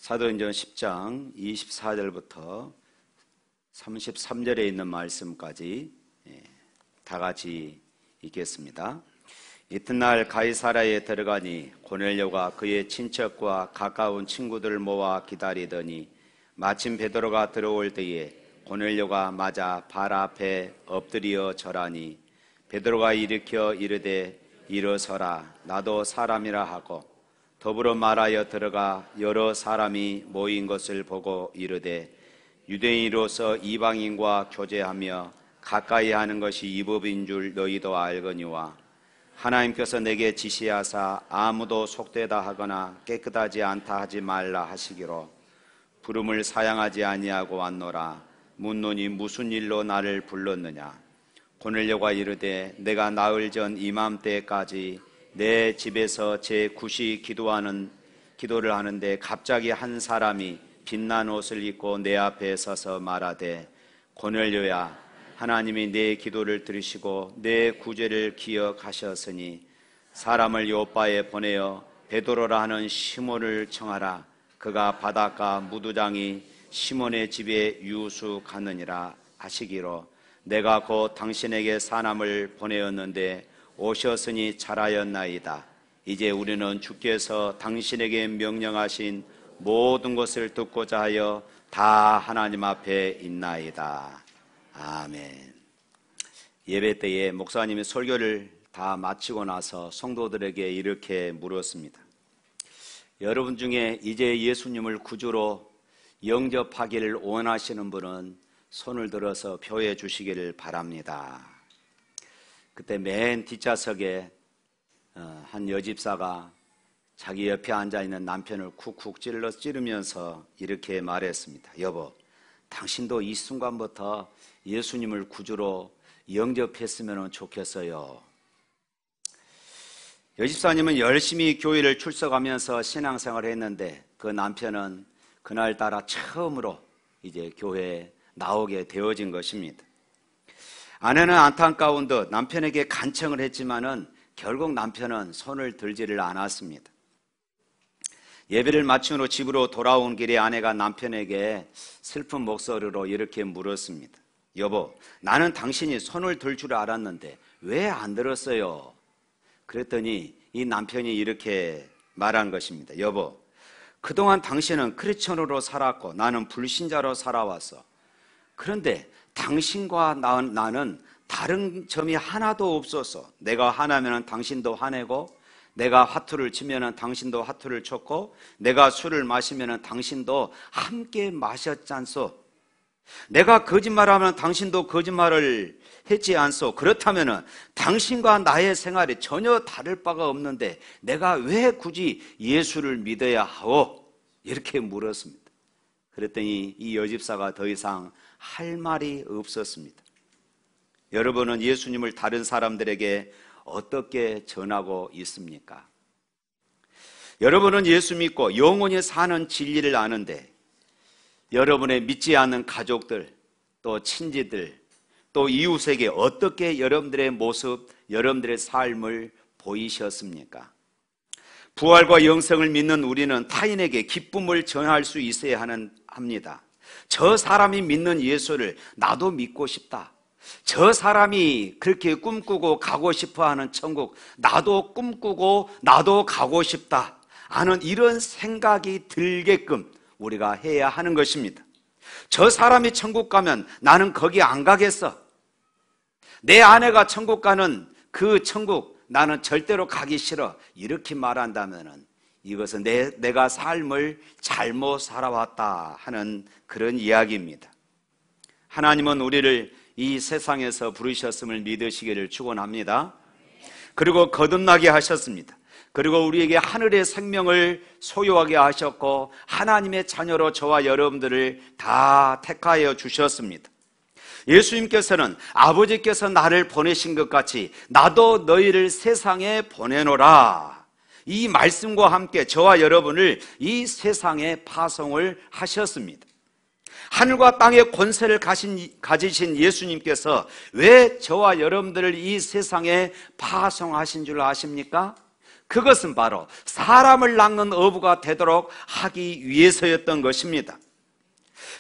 사도행전 10장 24절부터 33절에 있는 말씀까지 다 같이 읽겠습니다. 이튿날 가이사랴에 들어가니 고넬료가 그의 친척과 가까운 친구들을 모아 기다리더니 마침 베드로가 들어올 때에 고넬료가 맞아 발 앞에 엎드려 절하니 베드로가 일으켜 이르되 일어서라, 나도 사람이라 하고 더불어 말하여 들어가 여러 사람이 모인 것을 보고 이르되 유대인으로서 이방인과 교제하며 가까이 하는 것이 이 법인 줄 너희도 알거니와 하나님께서 내게 지시하사 아무도 속되다 하거나 깨끗하지 않다 하지 말라 하시기로 부름을 사양하지 아니하고 왔노라. 묻노니 무슨 일로 나를 불렀느냐? 고넬료가 이르되 내가 나흘 전 이맘때까지 내 집에서 제9시 기도를 하는데 갑자기 한 사람이 빛난 옷을 입고 내 앞에 서서 말하되 고넬료야, 하나님이 내 기도를 들으시고 내 구제를 기억하셨으니 사람을 요바에 보내어 베드로라 하는 시몬을 청하라. 그가 바닷가 무두장이 시몬의 집에 유숙하느니라 하시기로 내가 곧 당신에게 사람을 보내었는데 오셨으니 잘하였나이다. 이제 우리는 주께서 당신에게 명령하신 모든 것을 듣고자 하여 다 하나님 앞에 있나이다. 아멘. 예배 때에 목사님이 설교를 다 마치고 나서 성도들에게 이렇게 물었습니다. 여러분 중에 이제 예수님을 구주로 영접하기를 원하시는 분은 손을 들어서 표해 주시기를 바랍니다. 그때 맨 뒷좌석에 한 여집사가 자기 옆에 앉아있는 남편을 쿡쿡 찌르면서 이렇게 말했습니다. 여보, 당신도 이 순간부터 예수님을 구주로 영접했으면 좋겠어요. 여집사님은 열심히 교회를 출석하면서 신앙생활을 했는데 그 남편은 그날따라 처음으로 이제 교회에 나오게 되어진 것입니다. 아내는 안타까운 듯 남편에게 간청을 했지만은 결국 남편은 손을 들지를 않았습니다. 예배를 마친 후 집으로 돌아온 길에 아내가 남편에게 슬픈 목소리로 이렇게 물었습니다. 여보, 나는 당신이 손을 들 줄 알았는데 왜 안 들었어요? 그랬더니 이 남편이 이렇게 말한 것입니다. 여보, 그동안 당신은 크리스천으로 살았고 나는 불신자로 살아왔어. 그런데 당신과 나는 다른 점이 하나도 없어서 내가 화나면 당신도 화내고 내가 화투를 치면 당신도 화투를 쳤고 내가 술을 마시면 당신도 함께 마셨잖소. 내가 거짓말하면 당신도 거짓말을 했지 않소. 그렇다면 당신과 나의 생활이 전혀 다를 바가 없는데 내가 왜 굳이 예수를 믿어야 하오? 이렇게 물었습니다. 그랬더니 이 여집사가 더 이상 할 말이 없었습니다. 여러분은 예수님을 다른 사람들에게 어떻게 전하고 있습니까? 여러분은 예수 믿고 영원히 사는 진리를 아는데 여러분의 믿지 않는 가족들, 또 친지들, 또 이웃에게 어떻게 여러분들의 모습, 여러분들의 삶을 보이셨습니까? 부활과 영생을 믿는 우리는 타인에게 기쁨을 전할 수 있어야 합니다. 저 사람이 믿는 예수를 나도 믿고 싶다. 저 사람이 그렇게 꿈꾸고 가고 싶어하는 천국 나도 꿈꾸고 나도 가고 싶다 하는 이런 생각이 들게끔 우리가 해야 하는 것입니다. 저 사람이 천국 가면 나는 거기 안 가겠어. 내 아내가 천국 가는 그 천국 나는 절대로 가기 싫어. 이렇게 말한다면 이것은 내가 삶을 잘못 살아왔다 하는 그런 이야기입니다. 하나님은 우리를 이 세상에서 부르셨음을 믿으시기를 축원합니다. 그리고 거듭나게 하셨습니다. 그리고 우리에게 하늘의 생명을 소유하게 하셨고 하나님의 자녀로 저와 여러분들을 다 택하여 주셨습니다. 예수님께서는 아버지께서 나를 보내신 것 같이 나도 너희를 세상에 보내노라. 이 말씀과 함께 저와 여러분을 이 세상에 파송을 하셨습니다. 하늘과 땅의 권세를 가지신 예수님께서 왜 저와 여러분들을 이 세상에 파송하신 줄 아십니까? 그것은 바로 사람을 낚는 어부가 되도록 하기 위해서였던 것입니다.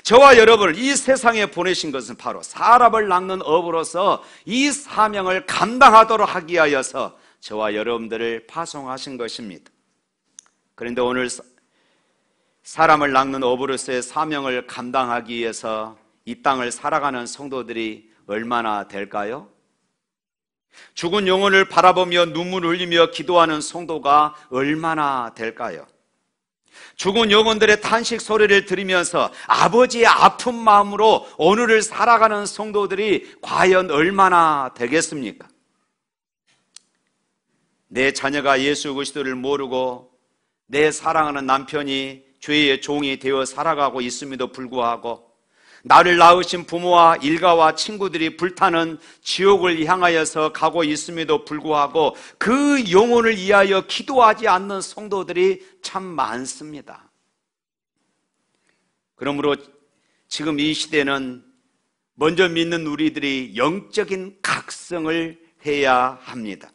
저와 여러분을 이 세상에 보내신 것은 바로 사람을 낚는 어부로서 이 사명을 감당하도록 하기 위하여서 저와 여러분들을 파송하신 것입니다. 그런데 오늘 사람을 낚는 어부로서의 사명을 감당하기 위해서 이 땅을 살아가는 성도들이 얼마나 될까요? 죽은 영혼을 바라보며 눈물을 흘리며 기도하는 성도가 얼마나 될까요? 죽은 영혼들의 탄식 소리를 들으면서 아버지의 아픈 마음으로 오늘을 살아가는 성도들이 과연 얼마나 되겠습니까? 내 자녀가 예수 그리스도를 모르고 내 사랑하는 남편이 죄의 종이 되어 살아가고 있음에도 불구하고 나를 낳으신 부모와 일가와 친구들이 불타는 지옥을 향하여서 가고 있음에도 불구하고 그 영혼을 위하여 기도하지 않는 성도들이 참 많습니다. 그러므로 지금 이 시대는 먼저 믿는 우리들이 영적인 각성을 해야 합니다.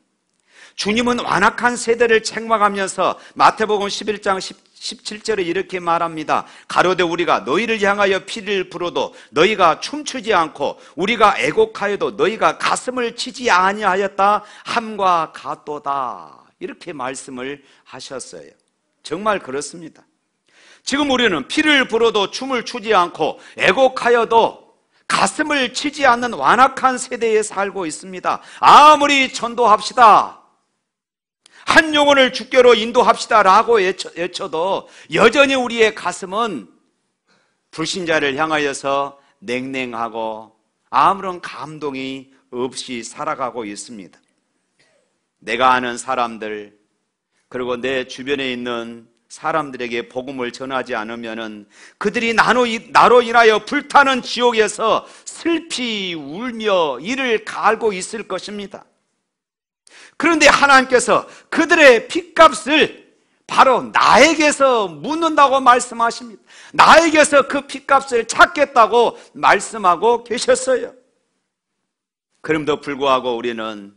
주님은 완악한 세대를 책망하면서 마태복음 11장 17절에 이렇게 말합니다. 가로되 우리가 너희를 향하여 피를 불어도 너희가 춤추지 않고 우리가 애곡하여도 너희가 가슴을 치지 아니하였다 함과 같도다. 이렇게 말씀을 하셨어요. 정말 그렇습니다. 지금 우리는 피를 불어도 춤을 추지 않고 애곡하여도 가슴을 치지 않는 완악한 세대에 살고 있습니다. 아무리 전도합시다, 한 영혼을 주께로 인도합시다라고 외쳐도 여전히 우리의 가슴은 불신자를 향하여서 냉랭하고 아무런 감동이 없이 살아가고 있습니다. 내가 아는 사람들, 그리고 내 주변에 있는 사람들에게 복음을 전하지 않으면 그들이 나로 인하여 불타는 지옥에서 슬피 울며 이를 갈고 있을 것입니다. 그런데 하나님께서 그들의 핏값을 바로 나에게서 묻는다고 말씀하십니다. 나에게서 그 핏값을 찾겠다고 말씀하고 계셨어요. 그럼에도 불구하고 우리는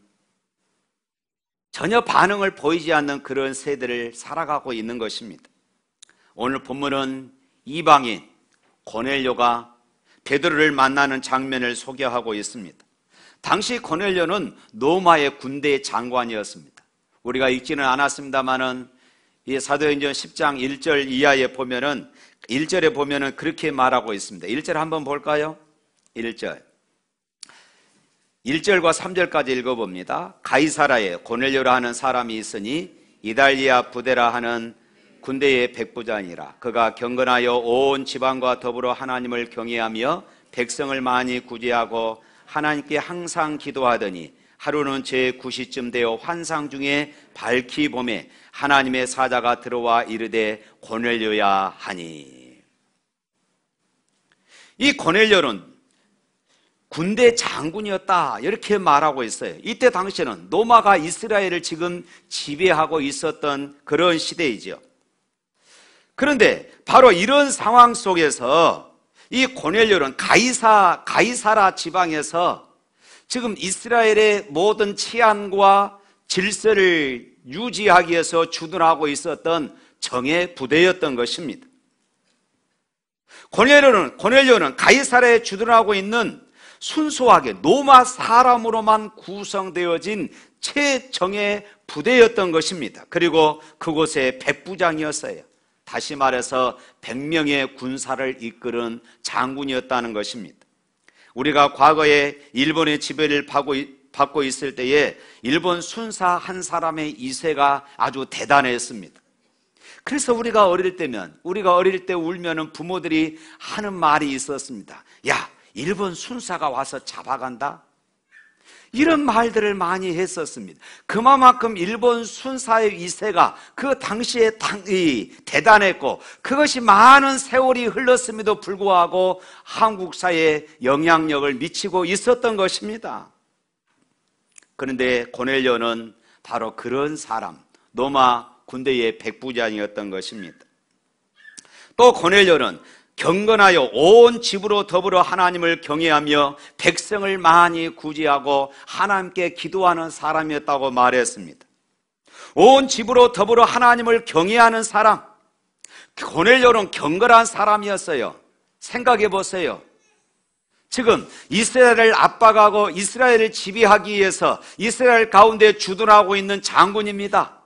전혀 반응을 보이지 않는 그런 세대를 살아가고 있는 것입니다. 오늘 본문은 이방인 고넬료가 베드로를 만나는 장면을 소개하고 있습니다. 당시 고넬료는 로마의 군대 장관이었습니다. 우리가 읽지는 않았습니다만은 이 사도행전 10장 1절 이하에 보면은 1절에 보면은 그렇게 말하고 있습니다. 1절 한번 볼까요? 1절. 1절과 3절까지 읽어봅니다. 가이사라에 고넬료라 하는 사람이 있으니 이달리아 부데라 하는 군대의 백부장이라. 그가 경건하여 온 지방과 더불어 하나님을 경외하며 백성을 많이 구제하고 하나님께 항상 기도하더니 하루는 제9시쯤 되어 환상 중에 밝히 보매 하나님의 사자가 들어와 이르되 고넬료야 하니. 이 고넬료는 군대 장군이었다 이렇게 말하고 있어요. 이때 당시에는 로마가 이스라엘을 지금 지배하고 있었던 그런 시대이죠. 그런데 바로 이런 상황 속에서 이 고넬료는 가이사라 지방에서 지금 이스라엘의 모든 치안과 질서를 유지하기 위해서 주둔하고 있었던 정예 부대였던 것입니다. 고넬료는 가이사라에 주둔하고 있는 순수하게 로마 사람으로만 구성되어진 최정예 부대였던 것입니다. 그리고 그곳의 백부장이었어요. 다시 말해서 100명의 군사를 이끄는 장군이었다는 것입니다. 우리가 과거에 일본의 지배를 받고 있을 때에 일본 순사 한 사람의 이세가 아주 대단했습니다. 그래서 우리가 어릴 때 울면은 부모들이 하는 말이 있었습니다. 야, 일본 순사가 와서 잡아간다? 이런 말들을 많이 했었습니다. 그만큼 일본 순사의 이세가 그 당시에 대단했고 그것이 많은 세월이 흘렀음에도 불구하고 한국 사회에 영향력을 미치고 있었던 것입니다. 그런데 고넬료는 바로 그런 사람, 로마 군대의 백부장이었던 것입니다. 또 고넬료는 경건하여 온 집으로 더불어 하나님을 경외하며 백성을 많이 구제하고 하나님께 기도하는 사람이었다고 말했습니다. 온 집으로 더불어 하나님을 경외하는 사람. 고넬료는 경건한 사람이었어요. 생각해 보세요. 지금 이스라엘을 압박하고 이스라엘을 지배하기 위해서 이스라엘 가운데 주둔하고 있는 장군입니다.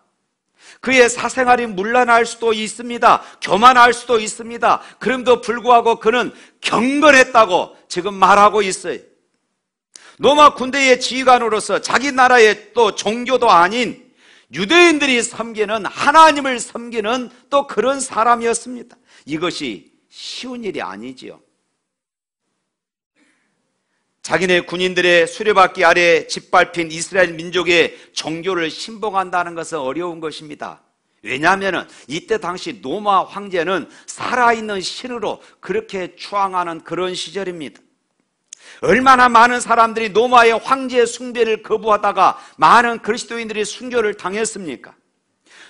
그의 사생활이 문란할 수도 있습니다. 교만할 수도 있습니다. 그럼에도 불구하고 그는 경건했다고 지금 말하고 있어요. 로마 군대의 지휘관으로서 자기 나라의 또 종교도 아닌 유대인들이 섬기는 하나님을 섬기는 또 그런 사람이었습니다. 이것이 쉬운 일이 아니지요. 자기네 군인들의 수레바퀴 아래 짓밟힌 이스라엘 민족의 종교를 신봉한다는 것은 어려운 것입니다. 왜냐하면 이때 당시 로마 황제는 살아있는 신으로 그렇게 추앙하는 그런 시절입니다. 얼마나 많은 사람들이 로마의 황제 숭배를 거부하다가 많은 그리스도인들이 순교를 당했습니까?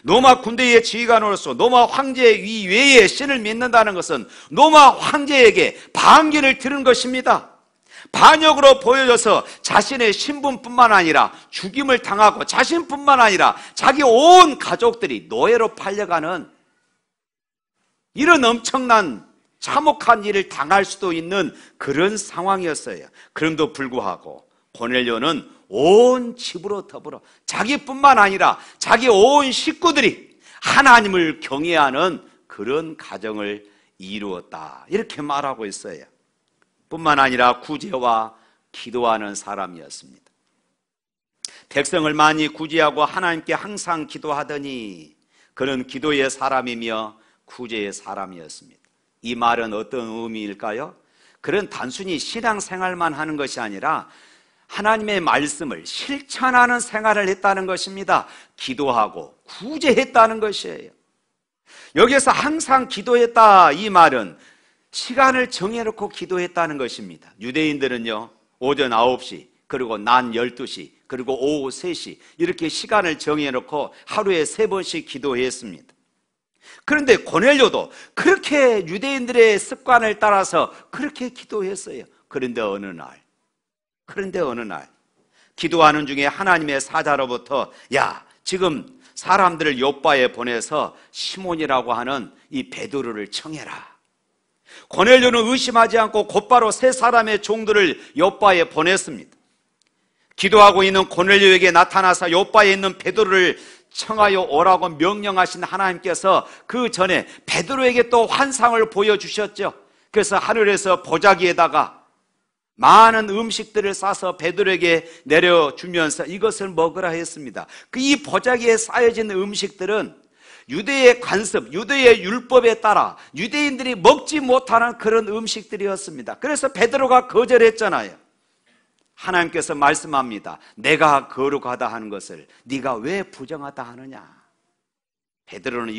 로마 군대의 지휘관으로서 로마 황제 이외에 신을 믿는다는 것은 로마 황제에게 반기를 들은 것입니다. 반역으로 보여져서 자신의 신분뿐만 아니라 죽임을 당하고 자신뿐만 아니라 자기 온 가족들이 노예로 팔려가는 이런 엄청난 참혹한 일을 당할 수도 있는 그런 상황이었어요. 그럼에도 불구하고 고넬료는 온 집으로 더불어 자기뿐만 아니라 자기 온 식구들이 하나님을 경외하는 그런 가정을 이루었다, 이렇게 말하고 있어요. 뿐만 아니라 구제와 기도하는 사람이었습니다. 백성을 많이 구제하고 하나님께 항상 기도하더니 그는 기도의 사람이며 구제의 사람이었습니다. 이 말은 어떤 의미일까요? 그는 단순히 신앙생활만 하는 것이 아니라 하나님의 말씀을 실천하는 생활을 했다는 것입니다. 기도하고 구제했다는 것이에요. 여기에서 항상 기도했다, 이 말은 시간을 정해놓고 기도했다는 것입니다. 유대인들은요, 오전 9시, 그리고 낮 12시, 그리고 오후 3시 이렇게 시간을 정해놓고 하루에 3번씩 기도했습니다. 그런데 고넬료도 그렇게 유대인들의 습관을 따라서 그렇게 기도했어요. 그런데 어느 날 기도하는 중에 하나님의 사자로부터 야, 지금 사람들을 요바에 보내서 시몬이라고 하는 이 베드로를 청해라. 고넬료는 의심하지 않고 곧바로 세 사람의 종들을 요바에 보냈습니다. 기도하고 있는 고넬료에게 나타나서 요바에 있는 베드로를 청하여 오라고 명령하신 하나님께서 그 전에 베드로에게 또 환상을 보여주셨죠. 그래서 하늘에서 보자기에다가 많은 음식들을 싸서 베드로에게 내려주면서 이것을 먹으라 했습니다. 이 보자기에 쌓여진 음식들은 유대의 관습, 유대의 율법에 따라 유대인들이 먹지 못하는 그런 음식들이었습니다. 그래서 베드로가 거절했잖아요. 하나님께서 말씀합니다. 내가 거룩하다 하는 것을 네가 왜 부정하다 하느냐. 베드로는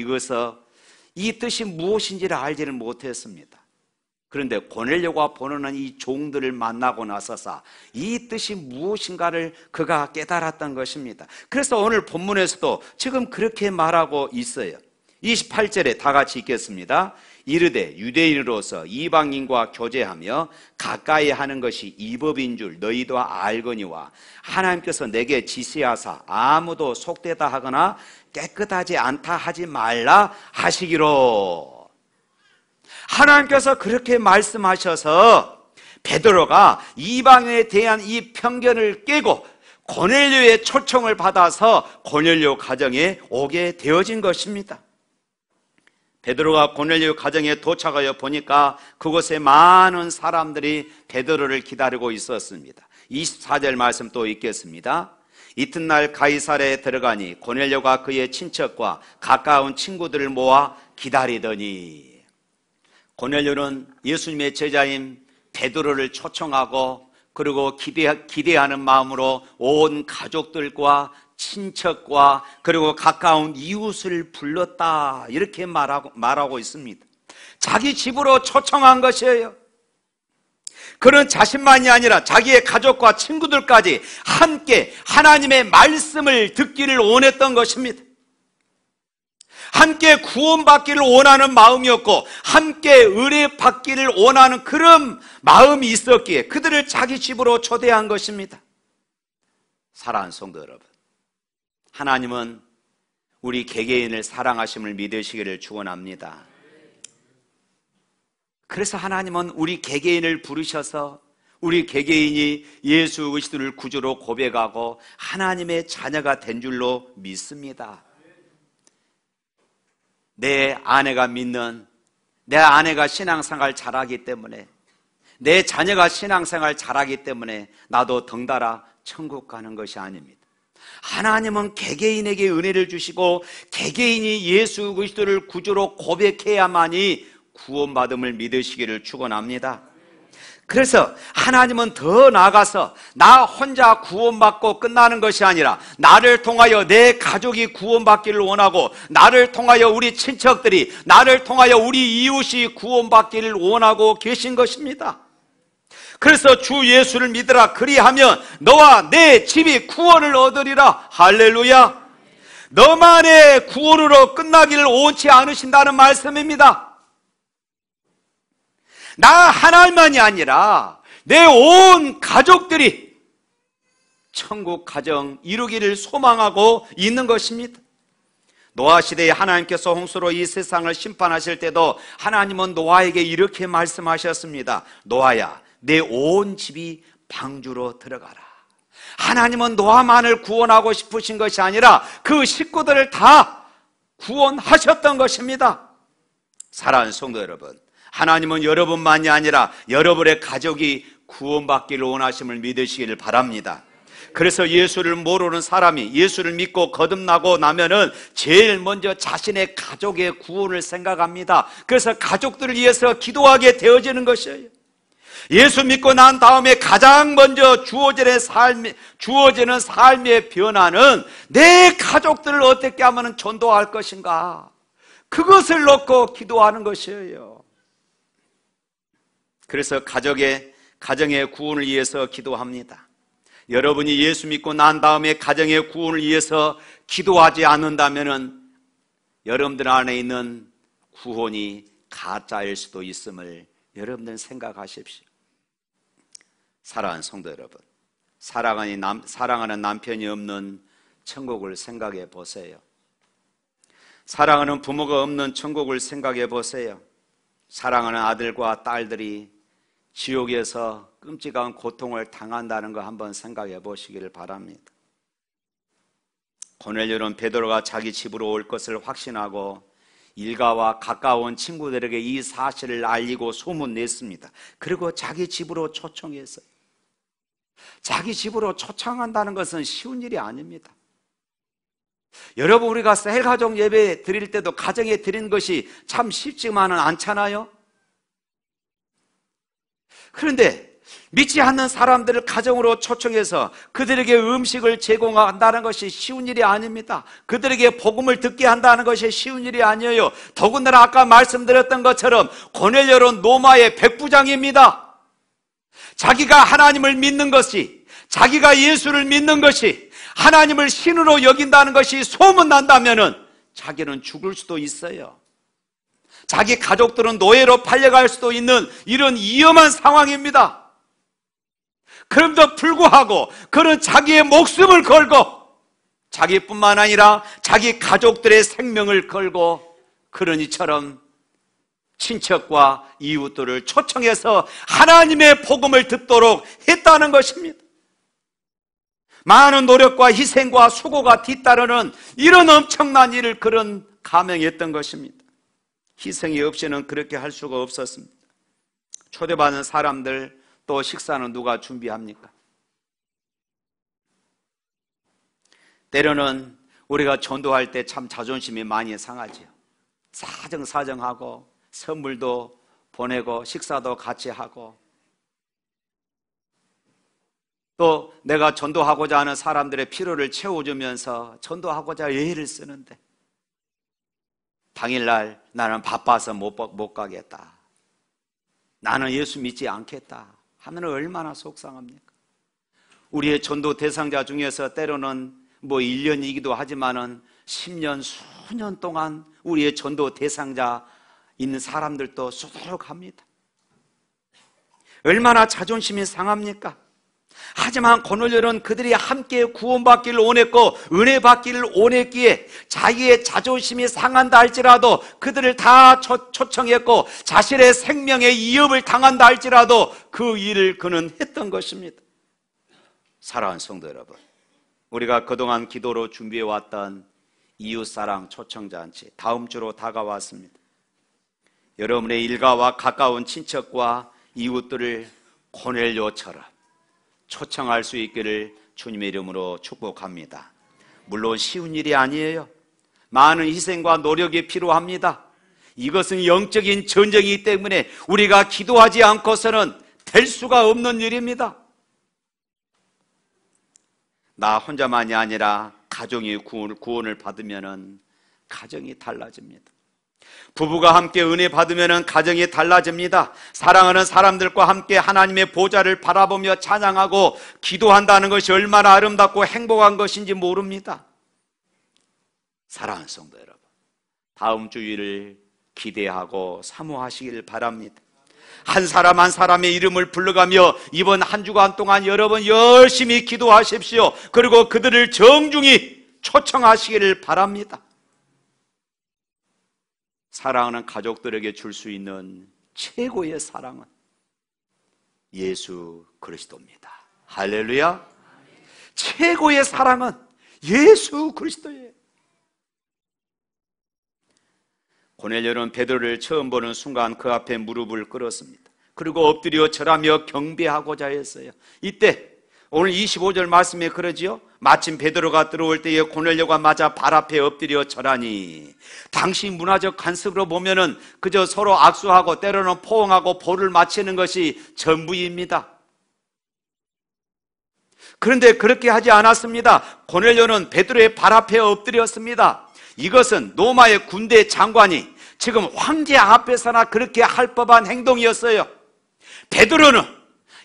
이 뜻이 무엇인지를 알지를 못했습니다. 그런데 고넬료가 보내는 이 종들을 만나고 나서서 이 뜻이 무엇인가를 그가 깨달았던 것입니다. 그래서 오늘 본문에서도 지금 그렇게 말하고 있어요. 28절에 다 같이 읽겠습니다. 이르되 유대인으로서 이방인과 교제하며 가까이 하는 것이 이법인 줄 너희도 알거니와 하나님께서 내게 지시하사 아무도 속되다 하거나 깨끗하지 않다 하지 말라 하시기로. 하나님께서 그렇게 말씀하셔서 베드로가 이방인에 대한 이 편견을 깨고 고넬료의 초청을 받아서 고넬료 가정에 오게 되어진 것입니다. 베드로가 고넬료 가정에 도착하여 보니까 그곳에 많은 사람들이 베드로를 기다리고 있었습니다. 24절 말씀 또 읽겠습니다. 이튿날 가이사랴에 들어가니 고넬료가 그의 친척과 가까운 친구들을 모아 기다리더니. 고넬료는 예수님의 제자인 베드로를 초청하고 그리고 기대하는 마음으로 온 가족들과 친척과 그리고 가까운 이웃을 불렀다, 이렇게 말하고 있습니다. 자기 집으로 초청한 것이에요. 그는 자신만이 아니라 자기의 가족과 친구들까지 함께 하나님의 말씀을 듣기를 원했던 것입니다. 함께 구원받기를 원하는 마음이었고 함께 의뢰받기를 원하는 그런 마음이 있었기에 그들을 자기 집으로 초대한 것입니다. 사랑하는 성도 여러분, 하나님은 우리 개개인을 사랑하심을 믿으시기를 축원합니다. 그래서 하나님은 우리 개개인을 부르셔서 우리 개개인이 예수 그리스도를 구주로 고백하고 하나님의 자녀가 된 줄로 믿습니다. 내 아내가 믿는, 내 아내가 신앙생활 잘하기 때문에, 내 자녀가 신앙생활 잘하기 때문에 나도 덩달아 천국 가는 것이 아닙니다. 하나님은 개개인에게 은혜를 주시고 개개인이 예수 그리스도를 구주로 고백해야만이 구원받음을 믿으시기를 축원합니다. 그래서 하나님은 더 나아가서 나 혼자 구원받고 끝나는 것이 아니라 나를 통하여 내 가족이 구원받기를 원하고, 나를 통하여 우리 친척들이, 나를 통하여 우리 이웃이 구원받기를 원하고 계신 것입니다. 그래서 주 예수를 믿으라, 그리하면 너와 내 집이 구원을 얻으리라. 할렐루야. 너만의 구원으로 끝나기를 원치 않으신다는 말씀입니다. 나 하나만이 아니라 내 온 가족들이 천국 가정 이루기를 소망하고 있는 것입니다. 노아 시대에 하나님께서 홍수로 이 세상을 심판하실 때도 하나님은 노아에게 이렇게 말씀하셨습니다. 노아야, 내 온 집이 방주로 들어가라. 하나님은 노아만을 구원하고 싶으신 것이 아니라 그 식구들을 다 구원하셨던 것입니다. 사랑하는 성도 여러분, 하나님은 여러분만이 아니라 여러분의 가족이 구원받기를 원하심을 믿으시기를 바랍니다. 그래서 예수를 모르는 사람이 예수를 믿고 거듭나고 나면은 제일 먼저 자신의 가족의 구원을 생각합니다. 그래서 가족들을 위해서 기도하게 되어지는 것이에요. 예수 믿고 난 다음에 가장 먼저 주어지는 삶의 변화는 내 가족들을 어떻게 하면 전도할 것인가, 그것을 놓고 기도하는 것이에요. 그래서 가정의 구원을 위해서 기도합니다. 여러분이 예수 믿고 난 다음에 가정의 구원을 위해서 기도하지 않는다면 여러분들 안에 있는 구원이 가짜일 수도 있음을 여러분들 생각하십시오. 사랑하는 성도 여러분, 사랑하는 남편이 없는 천국을 생각해 보세요. 사랑하는 부모가 없는 천국을 생각해 보세요. 사랑하는 아들과 딸들이 지옥에서 끔찍한 고통을 당한다는 거 한번 생각해 보시기를 바랍니다. 고넬료는 베드로가 자기 집으로 올 것을 확신하고 일가와 가까운 친구들에게 이 사실을 알리고 소문냈습니다. 그리고 자기 집으로 초청했어요. 자기 집으로 초청한다는 것은 쉬운 일이 아닙니다. 여러분, 우리가 셀가족 예배 드릴 때도 가정에 드리는 것이 참 쉽지만은 않잖아요. 그런데 믿지 않는 사람들을 가정으로 초청해서 그들에게 음식을 제공한다는 것이 쉬운 일이 아닙니다. 그들에게 복음을 듣게 한다는 것이 쉬운 일이 아니에요. 더군다나 아까 말씀드렸던 것처럼 고넬료는 로마의 백부장입니다. 자기가 하나님을 믿는 것이, 자기가 예수를 믿는 것이, 하나님을 신으로 여긴다는 것이 소문난다면은 자기는 죽을 수도 있어요. 자기 가족들은 노예로 팔려갈 수도 있는 이런 위험한 상황입니다. 그럼에도 불구하고 그는 자기의 목숨을 걸고, 자기뿐만 아니라 자기 가족들의 생명을 걸고 그런 이처럼 친척과 이웃들을 초청해서 하나님의 복음을 듣도록 했다는 것입니다. 많은 노력과 희생과 수고가 뒤따르는 이런 엄청난 일을 그는 감행했던 것입니다. 희생이 없이는 그렇게 할 수가 없었습니다. 초대받은 사람들, 또 식사는 누가 준비합니까? 때로는 우리가 전도할 때 참 자존심이 많이 상하지요. 사정사정하고 선물도 보내고 식사도 같이 하고, 또 내가 전도하고자 하는 사람들의 필요를 채워주면서 전도하고자 애를 쓰는데 당일날 나는 바빠서 못 가겠다, 나는 예수 믿지 않겠다 하면 얼마나 속상합니까? 우리의 전도 대상자 중에서 때로는 1년이기도 하지만은 10년, 수년 동안 우리의 전도 대상자 있는 사람들도 수두룩합니다. 얼마나 자존심이 상합니까? 하지만 고넬료는 그들이 함께 구원받기를 원했고 은혜 받기를 원했기에 자기의 자존심이 상한다 할지라도 그들을 다 초청했고 자신의 생명에 위협을 당한다 할지라도 그 일을 그는 했던 것입니다. 사랑하는 성도 여러분, 우리가 그동안 기도로 준비해왔던 이웃사랑 초청잔치 다음 주로 다가왔습니다. 여러분의 일가와 가까운 친척과 이웃들을 고넬료처럼 초청할 수 있기를 주님의 이름으로 축복합니다. 물론 쉬운 일이 아니에요. 많은 희생과 노력이 필요합니다. 이것은 영적인 전쟁이기 때문에 우리가 기도하지 않고서는 될 수가 없는 일입니다. 나 혼자만이 아니라 가정이 구원을 받으면 가정이 달라집니다. 부부가 함께 은혜 받으면 가정이 달라집니다. 사랑하는 사람들과 함께 하나님의 보좌를 바라보며 찬양하고 기도한다는 것이 얼마나 아름답고 행복한 것인지 모릅니다. 사랑하는 성도 여러분, 다음 주일을 기대하고 사모하시길 바랍니다. 한 사람 한 사람의 이름을 불러가며 이번 한 주간 동안 여러분 열심히 기도하십시오. 그리고 그들을 정중히 초청하시기를 바랍니다. 사랑하는 가족들에게 줄 수 있는 최고의 사랑은 예수 그리스도입니다. 할렐루야. 최고의 사랑은 예수 그리스도예요. 고넬료는 베드로를 처음 보는 순간 그 앞에 무릎을 꿇었습니다. 그리고 엎드려 절하며 경배하고자 했어요. 이때 오늘 25절 말씀에 그러지요. 마침 베드로가 들어올 때에 고넬료가 맞아 발 앞에 엎드려 절하니, 당시 문화적 관습으로 보면은 그저 서로 악수하고 때로는 포옹하고 볼을 맞추는 것이 전부입니다. 그런데 그렇게 하지 않았습니다. 고넬료는 베드로의 발 앞에 엎드렸습니다. 이것은 로마의 군대 장관이 지금 황제 앞에서나 그렇게 할 법한 행동이었어요. 베드로는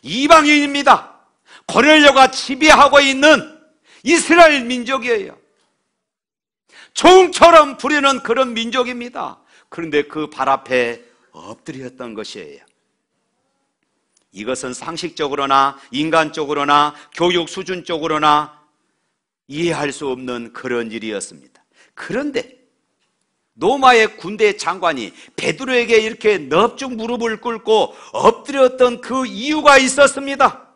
이방인입니다. 고넬료가 지배하고 있는 이스라엘 민족이에요. 종처럼 부리는 그런 민족입니다. 그런데 그 발 앞에 엎드렸던 것이에요. 이것은 상식적으로나 인간적으로나 교육 수준적으로나 이해할 수 없는 그런 일이었습니다. 그런데 로마의 군대 장관이 베드로에게 이렇게 넙죽 무릎을 꿇고 엎드렸던 그 이유가 있었습니다.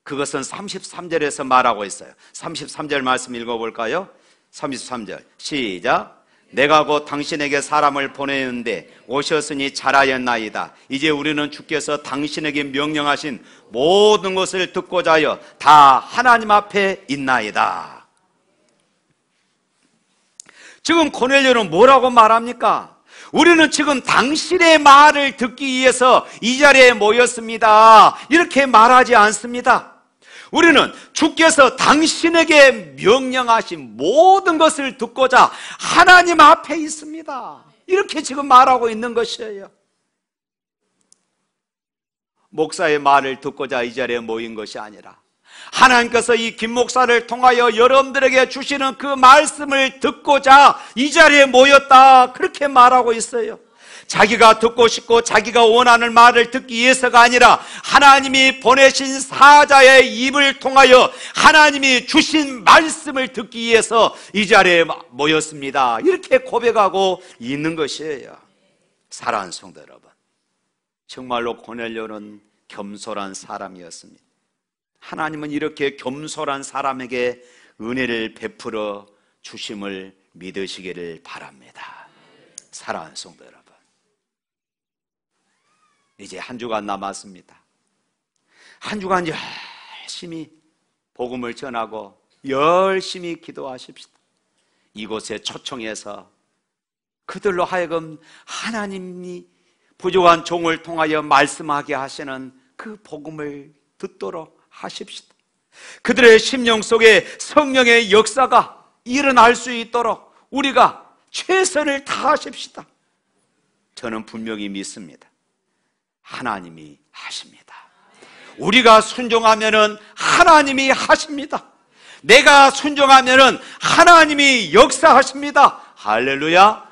그것은 33절에서 말하고 있어요. 33절 말씀 읽어볼까요? 33절 시작. 내가 곧 당신에게 사람을 보내는데 오셨으니 잘하였나이다. 이제 우리는 주께서 당신에게 명령하신 모든 것을 듣고자 하여 다 하나님 앞에 있나이다. 지금 고넬료는 뭐라고 말합니까? 우리는 지금 당신의 말을 듣기 위해서 이 자리에 모였습니다. 이렇게 말하지 않습니다. 우리는 주께서 당신에게 명령하신 모든 것을 듣고자 하나님 앞에 있습니다. 이렇게 지금 말하고 있는 것이에요. 목사의 말을 듣고자 이 자리에 모인 것이 아니라 하나님께서 이 김 목사를 통하여 여러분들에게 주시는 그 말씀을 듣고자 이 자리에 모였다. 그렇게 말하고 있어요. 자기가 듣고 싶고 자기가 원하는 말을 듣기 위해서가 아니라 하나님이 보내신 사자의 입을 통하여 하나님이 주신 말씀을 듣기 위해서 이 자리에 모였습니다. 이렇게 고백하고 있는 것이에요. 사랑하는 성도 여러분, 정말로 고넬료는 겸손한 사람이었습니다. 하나님은 이렇게 겸손한 사람에게 은혜를 베풀어 주심을 믿으시기를 바랍니다. 사랑하는 성도 여러분, 이제 한 주간 남았습니다. 한 주간 열심히 복음을 전하고 열심히 기도하십시다. 이곳에 초청해서 그들로 하여금 하나님이 부족한 종을 통하여 말씀하게 하시는 그 복음을 듣도록 하십시다. 그들의 심령 속에 성령의 역사가 일어날 수 있도록 우리가 최선을 다하십시다. 저는 분명히 믿습니다. 하나님이 하십니다. 우리가 순종하면은 하나님이 하십니다. 내가 순종하면은 하나님이 역사하십니다. 할렐루야.